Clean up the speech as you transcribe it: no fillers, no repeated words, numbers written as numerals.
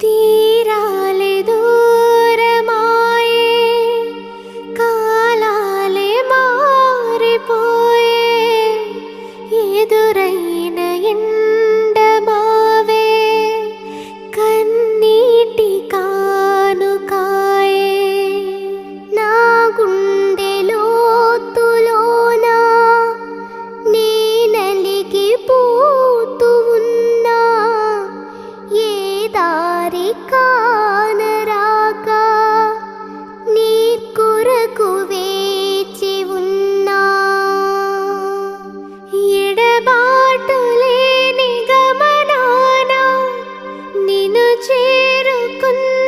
తీరాలే దూరమాయే, కాలాలే మారిపోయే, ఎదురైన ఎండమావే కన్నీటి కానుకాయే. నా గుండె లోతులోన నీ నలిగిపోతూ ఉన్నా, ఏ దారి కానరాక నీ కొరకు వేచి ఉన్నా. ఎడబాటు లేని గమనాన నిన్ను చేరుకున్న